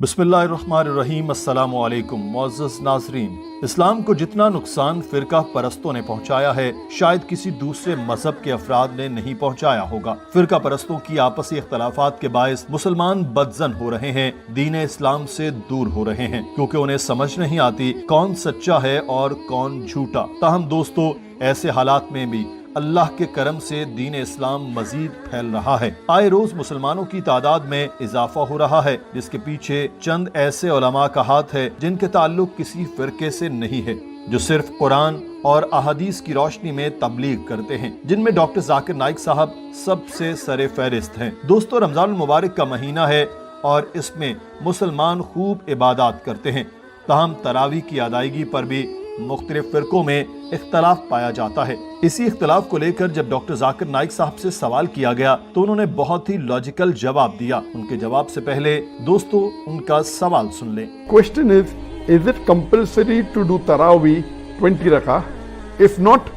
बिस्मिल्लाहिर्रहमानिर्रहीम। अस्सलाम वालेकुम मुअज़्ज़ज़ नाज़रीन, इस्लाम को जितना नुकसान फ़िरका परस्तों ने पहुँचाया है शायद किसी दूसरे मजहब के अफराद ने नहीं पहुँचाया होगा। फ़िरका परस्तों की आपसी इख्तलाफात के बायस मुसलमान बदज़न हो रहे हैं, दीन इस्लाम से दूर हो रहे हैं, क्योंकि उन्हें समझ नहीं आती कौन सच्चा है और कौन झूठा। ताहम दोस्तों, ऐसे हालात में भी अल्लाह के करम से दीन इस्लाम मजीद फैल रहा है। आए रोज मुसलमानों की तादाद में इजाफा हो रहा है, जिसके पीछे चंद ऐसे उलमा का हाथ है जिनके ताल्लुक किसी फिरके से नहीं है, जो सिर्फ कुरान और अहादीस की रोशनी में तबलीग करते हैं, जिनमें डॉक्टर जाकिर नाइक साहब सबसे सरे फहरिस्त हैं। दोस्तों, रमजान मुबारक का महीना है और इसमें मुसलमान खूब इबादत करते हैं, ताहम तरावी की अदायगी पर भी मुख्तलिफ फिरकों में इख्तलाफ पाया जाता है। इसी इख्तलाफ को लेकर जब डॉक्टर जाकिर नाइक साहब से सवाल किया गया तो उन्होंने बहुत ही लॉजिकल जवाब दिया। उनके जवाब से पहले दोस्तों उनका सवाल सुन लें। Question is it compulsory to do Tarawih 20 rakah? If not,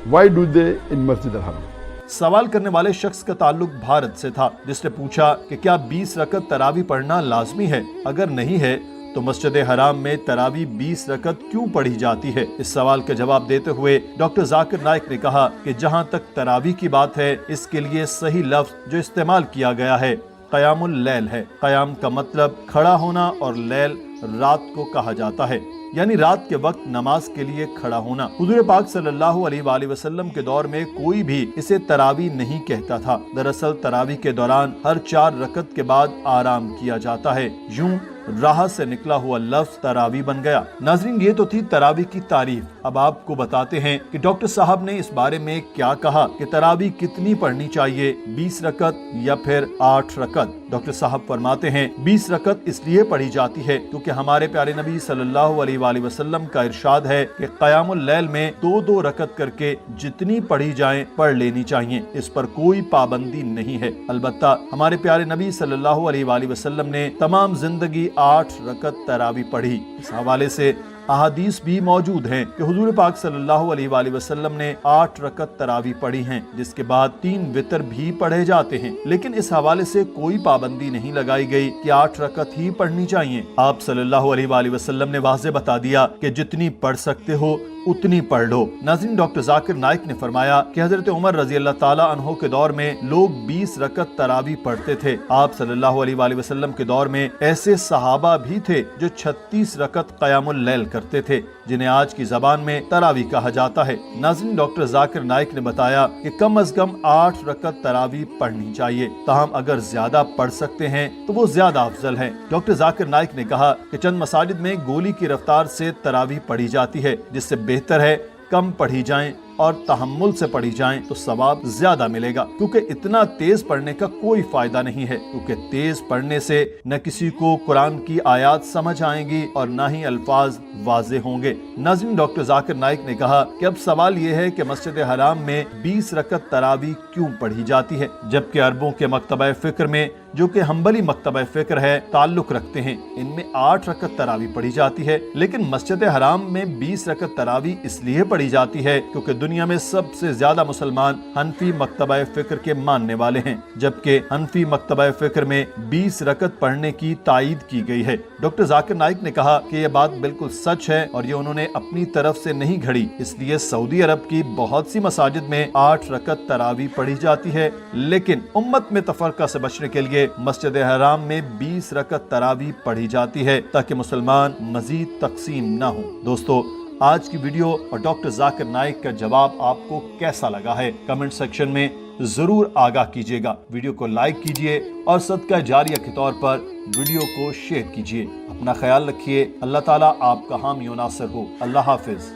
why do they in Masjid al-Haram? सवाल करने वाले शख्स का ताल्लुक भारत से था, जिसने पूछा कि क्या 20 रकत तरावी पढ़ना लाजमी है? अगर नहीं है तो मस्जिद हराम में तरावी 20 रकत क्यों पढ़ी जाती है? इस सवाल का जवाब देते हुए डॉक्टर जाकिर नाइक ने कहा कि जहां तक तरावी की बात है, इसके लिए सही लफ्ज जो इस्तेमाल किया गया है क़यामुल लैल है। क़याम का मतलब खड़ा होना और लैल रात को कहा जाता है, यानी रात के वक्त नमाज के लिए खड़ा होना। हुज़ूर पाक सल्लल्लाहु अलैहि वसल्लम के दौर में कोई भी इसे तरावी नहीं कहता था। दरअसल तरावी के दौरान हर 4 रकत के बाद आराम किया जाता है। यूं राह से निकला हुआ लफ्ज तरावी बन गया। नाज़रीन, ये तो थी तरावी की तारीफ। अब आपको बताते हैं कि डॉक्टर साहब ने इस बारे में क्या कहा कि तरावी कितनी पढ़नी चाहिए, 20 रकत या फिर 8 रकत। डॉक्टर साहब फरमाते हैं 20 रकत इसलिए पढ़ी जाती है क्योंकि हमारे प्यारे नबी सल्लल्लाहु अलैहि वसल्लम का इरशाद है कि क़यामुल लैल में 2-2 रकत करके जितनी पढ़ी जाए पढ़ लेनी चाहिए। इस पर कोई पाबंदी नहीं है। अलबत्ता हमारे प्यारे नबी सल्लल्लाहु अलैहि वसल्लम ने तमाम जिंदगी 8 रकत तरावी पढ़ी। इस हवाले से अहादीस भी मौजूद हैं कि हुजूर पाक सल्लल्लाहु अलैहि वसल्लम ने 8 रकत तरावी पढ़ी हैं, जिसके बाद 3 वितर भी पढ़े जाते हैं। लेकिन इस हवाले से कोई पाबंदी नहीं लगाई गई कि 8 रकत ही पढ़नी चाहिए। आप सल्लल्लाहु अलैहि वसल्लम ने वाज़े बता दिया कि जितनी पढ़ सकते हो उतनी पढ़ लो। नाज़रीन, डॉक्टर जाकिर नाइक ने फरमाया कि हजरत उमर रजी अल्लाह ताला अन्हो के दौर में लोग 20 रकत तरावी पढ़ते थे। आप सल्लल्लाहु अलैहि वसल्लम के दौर में ऐसे सहाबा भी थे जो 36 रकत क़यामुल लैल करते थे, जिन्हें आज की जबान में तरावी कहा जाता है। नाज़रीन, डॉक्टर जाकिर नाइक ने बताया कि कम अज कम 8 रकत तरावी पढ़नी चाहिए, ताहम अगर ज्यादा पढ़ सकते हैं तो वो ज्यादा अफजल है। डॉक्टर जाकिर नाइक ने कहा कि चंद मसाजिद में गोली की रफ्तार से तरावी पढ़ी जाती है, जिससे बेहतर है कम पढ़ी जाएं और तहम्मुल से पढ़ी जाएं तो सवाब ज्यादा मिलेगा, क्योंकि इतना तेज पढ़ने का कोई फायदा नहीं है, क्योंकि तेज पढ़ने से न किसी को कुरान की आयत समझ आएंगी और न ही अल्फाज वाज़े होंगे। नाज़रीन, डॉक्टर जाकिर नाइक ने कहा कि अब सवाल ये है कि मस्जिद हराम में 20 रकत तरावी क्यों पढ़ी जाती है, जबकि अरबों के मकतबा फिक्र में, जो कि हम्बली मकतबा फिक्र है, ताल्लुक रखते हैं, इनमें 8 रकत तरावी पढ़ी जाती है। लेकिन मस्जिद हराम में 20 रकत तरावी इसलिए पढ़ी जाती है क्योंकि दुनिया में सबसे ज्यादा मुसलमान हनफी मकतबा फिक्र के मानने वाले हैं, जबकि हनफी मकतबा फिक्र में 20 रकत पढ़ने की तायीद की गई है। डॉक्टर जाकिर नाइक ने कहा कि यह बात बिल्कुल सच है और ये उन्होंने अपनी तरफ से नहीं घड़ी। इसलिए सऊदी अरब की बहुत सी मसाजिद में 8 रकत तरावी पढ़ी जाती है, लेकिन उम्मत में तफरका से बचने के लिए मस्जिद हराम में 20 रकत तरावी पढ़ी जाती है, ताकि मुसलमान मजीद तकसीम ना हो। दोस्तों, आज की वीडियो और डॉक्टर जाकिर नाइक का जवाब आपको कैसा लगा है, कमेंट सेक्शन में जरूर आगाह कीजिएगा। वीडियो को लाइक कीजिए और सदका जारिया के तौर पर वीडियो को शेयर कीजिए। अपना ख्याल रखिए। अल्लाह ताला आपका हामी व नासिर हो। अल्लाह हाफिज।